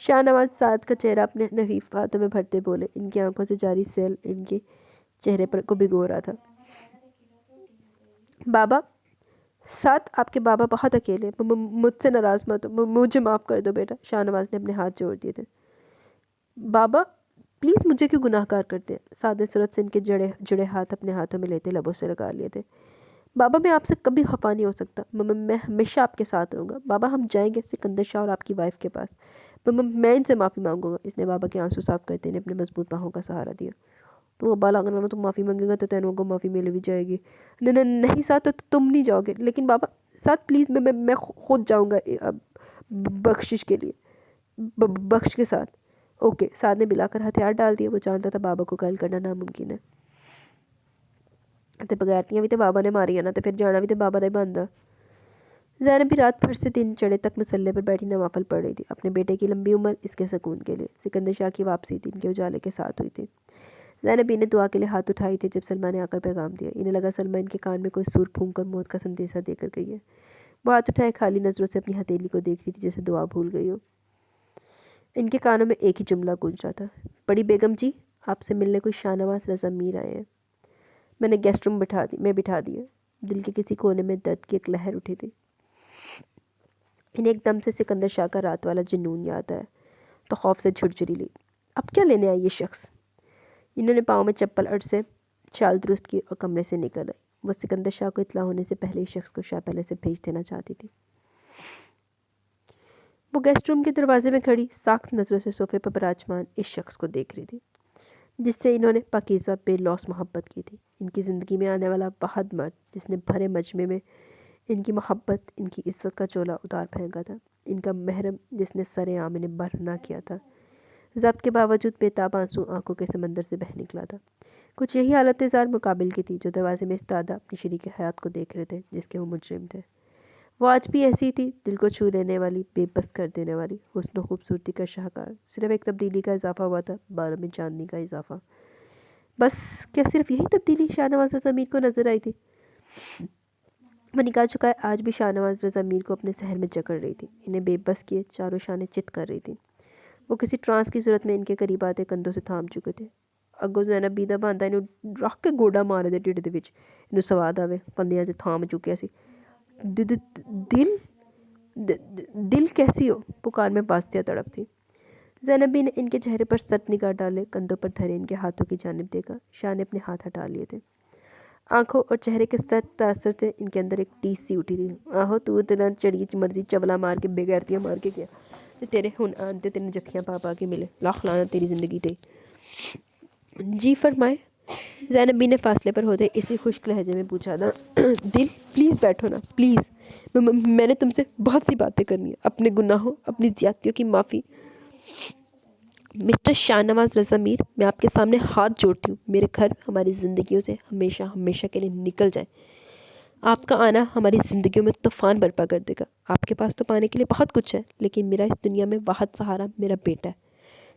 شاہ نواز سعد کا چہرہ اپنے نحیف ہاتھوں میں بھرتے بولے، ان کی آنکھوں سے جاری سیل ان کے چہرے پر کو بھگو رہا تھا۔ بابا ساتھ آپ کے بابا بہت اکیلے، مجھ سے ناراض مت ہو، مجھے معاف کر دو بیٹا۔ شاہ نواز نے اپنے ہاتھ جوڑ دیے تھے۔ بابا پلیز مجھے کیوں گناہ گار کرتے ہیں؟ سعد نے صورت سے ان کے جڑے ہاتھ اپنے ہاتھوں میں لیتے لبوں سے لگا لیے تھے۔ بابا میں آپ سے کبھی خفا نہیں ہو سکتا، میں ہمیشہ آپ کے ساتھ رہوں گا۔ بابا ہم جائیں گے سکندر شاہ اور آپ کی وائف کے پاس، میں ان سے معافی مانگوں گا۔ اس نے بابا کے آنسو صاف کرتے انہیں اپنے مضبوط باہوں کا سہارا دیا۔ تو ابا اگر تم معافی مانگے گا تو تینوں کو معافی مل بھی جائے گی۔ نہیں ساتھ تو تم نہیں جاؤ گے، لیکن بابا ساتھ پلیز میں خود جاؤں گا بخشش کے لیے، بخش کے ساتھ۔ اوکے، سعد نے بلا کر ہتھیار ڈال دیا، وہ جانتا تھا بابا کو قائل کرنا ناممکن ہے۔ تے بغیرتیاں بھی تے بابا نے ماری نا، تے پھر جانا بھی تے بابا دا ہی بندا۔ زینب بھی رات بھر سے دن چڑھے تک مسلے پر بیٹھی نوافل پڑھ رہی تھی، اپنے بیٹے کی لمبی عمر، اس کے سکون کے لیے۔ سکندر شاہ کی واپسی دن کے اجالے کے ساتھ ہوئی تھی۔ زینب بھی نے دعا کے لیے ہاتھ اٹھائی تھی جب سلمہ نے آ کر پیغام دیا۔ انہیں لگا سلمہ ان کے کان میں کوئی سور پھونک کر موت کا سندیسہ دے کر گئی ہے۔ وہ ہاتھ اٹھائے خالی نظروں سے اپنی ہتھیلی کو دیکھ رہی تھی جیسے دعا بھول گئی ہو۔ ان کے کانوں میں ایک ہی جملہ گونج رہا تھا، بڑی بیگم جی آپ سے ملنے کوئی شاہ نواز رضا میر آئے ہیں۔ میں نے گیسٹ روم میں بٹھا دیا۔ دل کے کسی کونے میں درد کی ایک لہر اٹھی تھی۔ انہیں ایک دم سے سکندر شاہ کا رات والا جنون یاد آیا تو خوف سے جھرجھری لی۔ اب کیا لینے آئی یہ شخص؟ انہوں نے پاؤں میں چپل اڑ سے شال درست کی اور کمرے سے نکل آئی۔ وہ سکندر شاہ کو اطلاع ہونے سے پہلے اس شخص کو شاہ پہلے سے بھیج دینا چاہتی تھی۔ وہ گیسٹ روم کے دروازے میں کھڑی ساخت نظروں سے صوفے پر براجمان اس شخص کو دیکھ رہی تھی جس سے انہوں نے پاکیزہ بے لوث محبت کی تھی۔ ان کی زندگی میں آنے والا واحد مرد جس نے بھرے مجمع میں ان کی محبت، ان کی عزت کا چولا اتار پھینکا تھا، ان کا محرم جس نے سر عام انہیں برہنہ کیا تھا۔ ضبط کے باوجود بے تاب آنسو آنکھوں کے سمندر سے بہہ نکلا تھا۔ کچھ یہی حالت زار مقابل کی تھی جو دروازے میں استادہ اپنی شریک حیات کو دیکھ رہے تھے جس کے وہ مجرم تھے۔ وہ آج بھی ایسی تھی، دل کو چھو لینے والی، بے بس کر دینے والی، حسن و خوبصورتی کا شاہکار۔ صرف ایک تبدیلی کا اضافہ ہوا تھا، بالوں میں چاندنی کا اضافہ۔ بس کیا صرف یہی تبدیلی شاہ نواز رضا میر کو نظر آئی تھی؟ وہ نکال چکا ہے آج بھی شاہ نواز رضا میر کو اپنے سحر میں جکڑ رہی تھی، انہیں بے بس کیے چاروں شانے چت کر رہی تھی۔ وہ کسی ٹرانس کی صورت میں ان کے قریب آتے کندھوں سے تھام چکے تھے۔ اگوں زینب بیدہ باندھا انہوں رکھ کے گوڈا مارے دے ٹھڈ دے وچ، انہوں سواد آوے، کندھیاں سے تھام چکیا سی۔ دل کیسی ہو؟ پکار میں پاستیا تڑپ تھی۔ زینب بھی نے ان کے چہرے پر سٹ نگاہ ڈالے، کندھوں پر دھرے ان کے ہاتھوں کی جانب دیکھا۔ شاہ نے اپنے ہاتھ ہٹا لیے تھے۔ آنکھوں اور چہرے کے سخت تاثر سے ان کے اندر ایک ٹیس سی اٹھی تھی۔ آہو تو تیرا چڑی مرضی چبلا مار کے بے غیرتیاں مار کے کیا تیرے ہن آنتے تیرے جکھیاں پا کے ملے، لاکھ لعنت تیری زندگی تے۔ جی فرمائے، زینب بی نے فاصلے پر ہوتے اسی خشک لہجے میں پوچھا تھا۔ دل پلیز بیٹھو نا پلیز، میں نے تم سے بہت سی باتیں کرنی ہیں، اپنے گناہوں، اپنی زیادتیوں کی معافی۔ مسٹر شاہ نواز رضا میر، میں آپ کے سامنے ہاتھ جوڑتی ہوں، میرے گھر ہماری زندگیوں سے ہمیشہ ہمیشہ کے لیے نکل جائیں۔ آپ کا آنا ہماری زندگیوں میں طوفان برپا کر دے گا۔ آپ کے پاس تو پانے کے لیے بہت کچھ ہے، لیکن میرا اس دنیا میں واحد سہارا میرا بیٹا ہے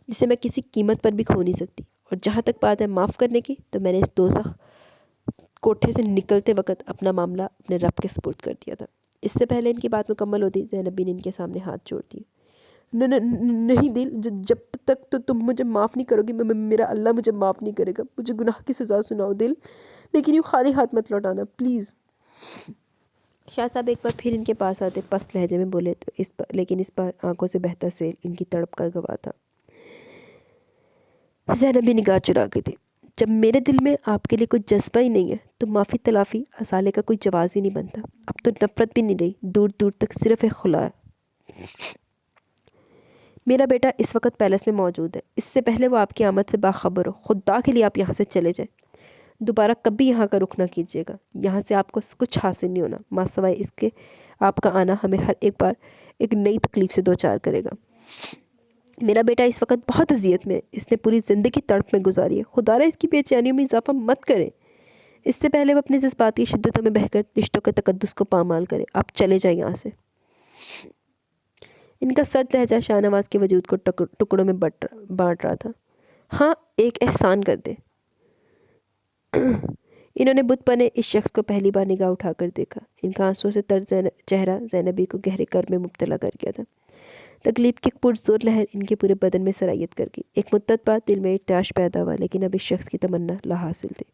جسے میں کسی قیمت پر بھی کھو نہیں سکتی۔ اور جہاں تک بات ہے معاف کرنے کی، تو میں نے اس دوزخ کوٹھے سے نکلتے وقت اپنا معاملہ اپنے رب کے سپرد کر دیا تھا۔ اس سے پہلے ان کی بات مکمل ہوتی زینب بی نے ان کے سامنے ہاتھ جوڑ دیے۔ نہیں دل، جب تک تو تم مجھے معاف نہیں کرو گی میرا اللہ مجھے معاف نہیں کرے گا۔ مجھے گناہ کی سزا سناؤ دل، لیکن یوں خالی ہاتھ مت لوٹانا پلیز۔ شاہ صاحب ایک بار پھر ان کے پاس آتے پست لہجے میں بولے تو لیکن اس بار آنکھوں سے بہتا سیل ان کی تڑپ کا گواہ تھا۔ زینب بھی نگاہ چرا کے تھی۔ جب میرے دل میں آپ کے لیے کوئی جذبہ ہی نہیں ہے تو معافی تلافی ازالے کا کوئی جواز ہی نہیں بنتا۔ اب تو نفرت بھی نہیں رہی، دور دور تک صرف ایک خلا ہے۔ میرا بیٹا اس وقت پیلس میں موجود ہے، اس سے پہلے وہ آپ کی آمد سے باخبر ہو۔ خدا کے لیے آپ یہاں سے چلے جائیں، دوبارہ کبھی یہاں کا رخ نہ کیجیے گا۔ یہاں سے آپ کو کچھ حاصل نہیں ہونا، ماں سوائے اس کے آپ کا آنا ہمیں ہر ایک بار ایک نئی تکلیف سے دوچار کرے گا۔ میرا بیٹا اس وقت بہت اذیت میں ہے، اس نے پوری زندگی تڑپ میں گزاری ہے، خدا را اس کی بے چینیوں میں اضافہ مت کریں۔ اس سے پہلے وہ اپنی جذباتی شدتوں میں بہہ کر رشتوں کے تقدس کو پامال کرے، آپ چلے جائیں یہاں سے۔ ان کا سرد لہجہ شاہ نواز کے وجود کو ٹکڑوں میں بانٹ رہا تھا۔ ہاں ایک احسان کر دے۔ انہوں نے بت بنے اس شخص کو پہلی بار نگاہ اٹھا کر دیکھا۔ ان کا آنسوں سے تر چہرہ زینبی کو گہرے کرب میں مبتلا کر گیا تھا۔ تکلیف کی پرزور لہر ان کے پورے بدن میں سرایت کر گئی۔ ایک مدت بعد دل میں ارتعاش پیدا ہوا، لیکن اب اس شخص کی تمنا لا حاصل تھی۔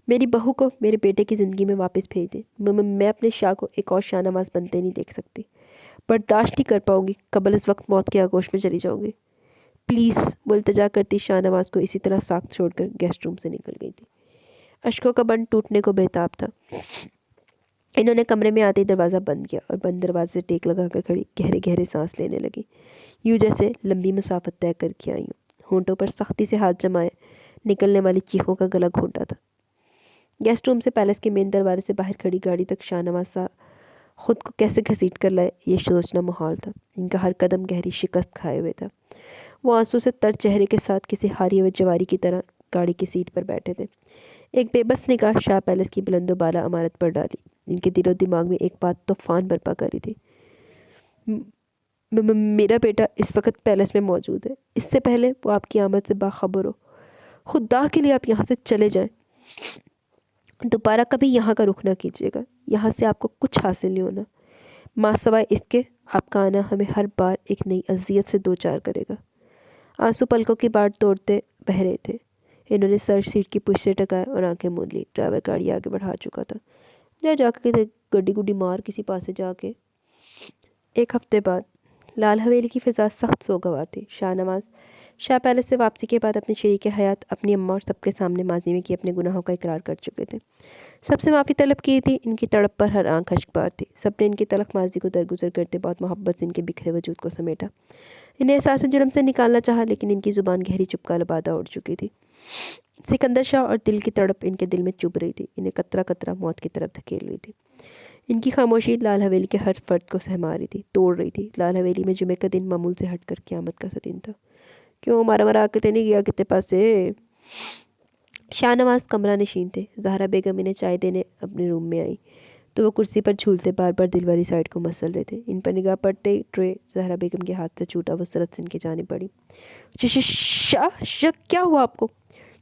میری بہو کو میرے بیٹے کی زندگی میں واپس بھیج دیں۔ میں اپنے شاہ کو ایک اور شاہ نواز بنتے نہیں دیکھ سکتی، برداشت نہیں کر پاؤں گی، قبل از وقت موت کے آغوش میں چلی جاؤں گی پلیز۔ وہ التجا کرتی شاہ نواز کو اسی طرح ساکت چھوڑ کر گیسٹ روم سے نکل گئی تھی۔ اشکوں کا بند ٹوٹنے کو بےتاب تھا۔ انہوں نے کمرے میں آتے ہی دروازہ بند کیا اور بند دروازے سے ٹیک لگا کر کھڑی گہرے گہرے سانس لینے لگی، یوں جیسے لمبی مسافت طے کر کے آئی ہوں۔ ہونٹوں پر سختی سے ہاتھ جمائے نکلنے والی چیخوں کا گلا گھونٹا تھا۔ گیسٹ روم سے پیلس کے مین دروازے سے باہر کھڑی گاڑی تک شاہ نواز صاحب خود کو کیسے گھسیٹ کر لائے یہ سوچنا محال تھا۔ ان کا ہر قدم گہری شکست کھائے ہوئے تھا۔ وہ آنسوں سے تر چہرے کے ساتھ کسی ہاری ہوئے جواری کی طرح گاڑی کی سیٹ پر بیٹھے تھے۔ ایک بے بس نگاہ شاہ پیلس کی بلند و بالا عمارت پر ڈالی، ان کے دل و دماغ میں ایک بات طوفان برپا کری تھی۔ میرا بیٹا اس وقت پیلس میں موجود ہے، اس سے پہلے وہ آپ کی آمد سے باخبر ہو۔ خدا کے لیے آپ یہاں سے چلے جائیں، دوبارہ کبھی یہاں کا رخ نہ کیجیے گا۔ یہاں سے آپ کو کچھ حاصل نہیں ہونا، ماں سوائے اس کے آپ کا آنا ہمیں ہر بار ایک نئی اذیت سے دوچار کرے گا۔ آنسو پلکوں کی باڑ توڑتے بہہ رہے تھے۔ انہوں نے سر سیٹ کی پشت سے ٹکایا اور آنکھیں موند لی۔ ڈرائیور گاڑی آگے بڑھا چکا تھا۔ جا کے گڈی گڈی مار کسی پاس سے جا کے۔ ایک ہفتے بعد لال حویلی کی فضا سخت سوگوار تھی۔ شاہ نواز شاہ پیلس سے واپسی کے بعد اپنے شریک حیات، اپنی اماں اور سب کے سامنے ماضی میں کیے اپنے گناہوں کا اقرار کر چکے تھے۔ سب سے معافی طلب کی تھی۔ ان کی تڑپ پر ہر آنکھ اشک بار تھی۔ سب نے ان کی تلخ ماضی کو درگزر کرتے بہت محبت سے ان کے بکھرے وجود کو سمیٹا۔ انہیں احساس جرم سے نکالنا چاہا، لیکن ان کی زبان گہری چپ کا لبادہ اوڑھ چکی تھی۔ سکندر شاہ اور دل کی تڑپ ان کے دل میں چبھ رہی تھی، انہیں قطرہ قطرہ موت کی طرف دھکیل رہی تھی۔ ان کی خاموشی لال حویلی کے ہر فرد کو سہما رہی تھی، توڑ رہی تھی۔ لال حویلی میں جمعے کا دن معمول سے ہٹ کر قیامت کا سا دن تھا۔ کیوں مرا کے نہیں گیا کتے پاس سے؟ شاہ نواز کمرہ نشین تھے۔ زہرا بیگم انہیں چائے دینے اپنے روم میں آئی تو وہ کرسی پر جھولتے بار بار دل والی سائڈ کو مسل رہے تھے۔ ان پر نگاہ پڑتے ہی ٹرے زہرا بیگم کے ہاتھ سے چھوٹا، وہ سرت سے ان کی جانب بڑھی۔ شاہ کیا ہوا آپ کو؟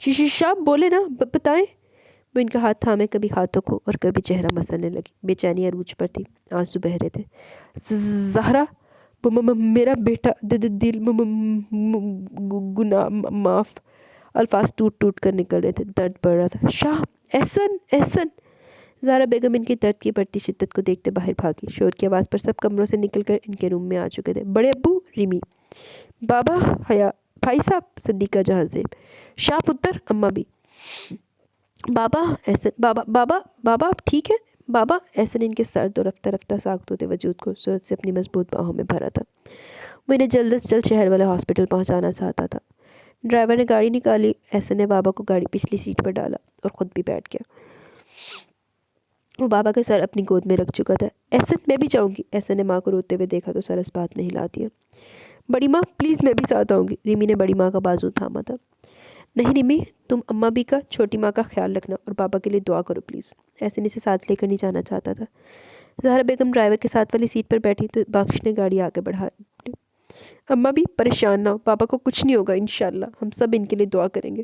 شاہ بولے نا، بتائیں۔ وہ ان کا ہاتھ تھامے کبھی ہاتھوں کو اور کبھی چہرہ مسلنے لگی۔ بے چینی عروج پر تھی، آنسو بہہ رہے تھے۔ زہرا، میرا بیٹا، دل گناہ معاف۔ الفاظ ٹوٹ ٹوٹ کر نکل رہے تھے، درد بڑھ رہا تھا۔ شاہ، احسن۔ زہرا بیگم ان کی درد کی بڑھتی شدت کو دیکھتے باہر بھاگی۔ شور کی آواز پر سب کمروں سے نکل کر ان کے روم میں آ چکے تھے۔ بڑے ابو، ریمی، بابا، حیا، بھائی صاحب، صدیقہ جہاں زیب، شاہ پتر، اماں بھی۔ بابا، احسن، بابا آپ ٹھیک ہیں؟ بابا، احسن ان کے سرد اور رفتہ رفتہ ساخت ہوتے وجود کو صورت سے اپنی مضبوط باہوں میں بھرا تھا۔ وہ انہیں جلد از جلد شہر والے ہاسپٹل پہنچانا چاہتا تھا۔ ڈرائیور نے گاڑی نکالی۔ احسن نے بابا کو گاڑی پچھلی سیٹ پر ڈالا اور خود بھی بیٹھ گیا۔ وہ بابا کا سر اپنی گود میں رکھ چکا تھا۔ احسن، میں بھی جاؤں گی۔ احسن نے ماں کو روتے ہوئے دیکھا تو سر اس بات میں ہلا دیا۔ بڑی ماں پلیز، میں بھی ساتھ آؤں گی۔ ریمی نے بڑی ماں کا بازو تھاما تھا۔ نہیں ریمی، تم اماں بھی کا، چھوٹی ماں کا خیال رکھنا اور بابا کے لیے دعا کرو پلیز۔ احسن اسے ساتھ لے کر نہیں جانا چاہتا تھا۔ زہرا بیگم ڈرائیور کے ساتھ والی سیٹ پر بیٹھی تو بخش نے گاڑی آگے بڑھا۔ اماں بھی پریشان نہ ہو، بابا کو کچھ نہیں ہوگا انشاءاللہ، ہم سب ان کے لیے دعا کریں گے۔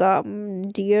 come dear?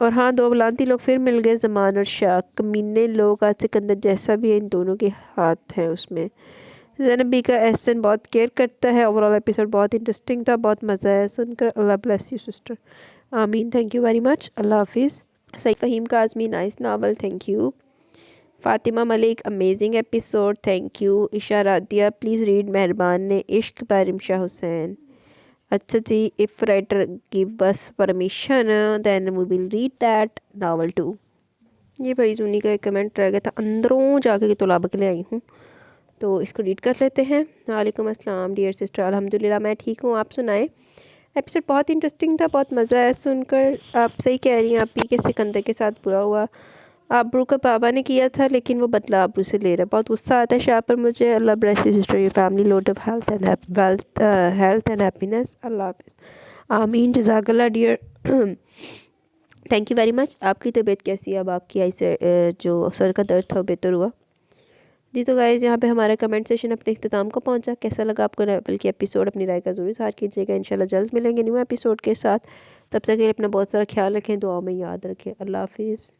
اور ہاں 2 بلانتی لوگ پھر مل گئے، زمان اور شاہ کمینے لوگ، آج سکندر جیسا بھی ہے، ان دونوں کے ہاتھ ہیں اس میں۔ زینب بی کا احسن بہت کیئر کرتا ہے۔ اوورال ایپیسوڈ بہت انٹرسٹنگ تھا، بہت مزہ آیا سن کر۔ اللہ بلیس یو سسٹر، آمین، تھینک یو ویری مچ، اللہ حافظ۔ Saeed Faheem Kazmi, nice novel, thank you. Fatima Malik, amazing episode, thank you. Isha Radiya, please read مہربان نے عشق by رمشا حسین۔ اچھا جی، if writer give us permission then we will read that novel too۔ یہ بھائی زونی کا ایک کمنٹ رہ گیا تھا، اندروں جا کے تو لابک لے آئی ہوں، تو اس کو ریڈ کر لیتے ہیں۔ وعلیکم السلام ڈیئر سسٹر، الحمدللہ میں ٹھیک ہوں، آپ سنائیں؟ ایپیسوڈ بہت انٹرسٹنگ تھا، بہت مزہ آیا سن کر۔ آپ صحیح کہہ رہی ہیں، آپ ہی کے سکندر کے ساتھ برا ہوا، آبرو کا بابا نے کیا تھا لیکن وہ بدلہ آبرو سے لے رہا ہے، بہت غصہ آتا ہے شاہ پر مجھے۔ اللہ bless you sister, your family load of health and happiness, اللہ حافظ، آمین، جزاک اللہ dear, thank you very much. آپ کی طبیعت کیسی ہے اب؟ آپ کی آئی سے جو سر کا درد تھا وہ بہتر ہوا؟ جی تو گائز، یہاں پہ ہمارا کمنٹ سیشن اپنے اختتام کو پہنچا۔ کیسا لگا آپ کو ناول کی ایپیسوڈ؟ اپنی رائے کا ضرور اظہار کیجیے گا۔ انشاءاللہ جلد ملیں گے نیو ایپیسوڈ کے ساتھ، تب تک کے لیے اپنا بہت سارا خیال رکھیں، دعاؤں میں یاد رکھیں، اللہ حافظ۔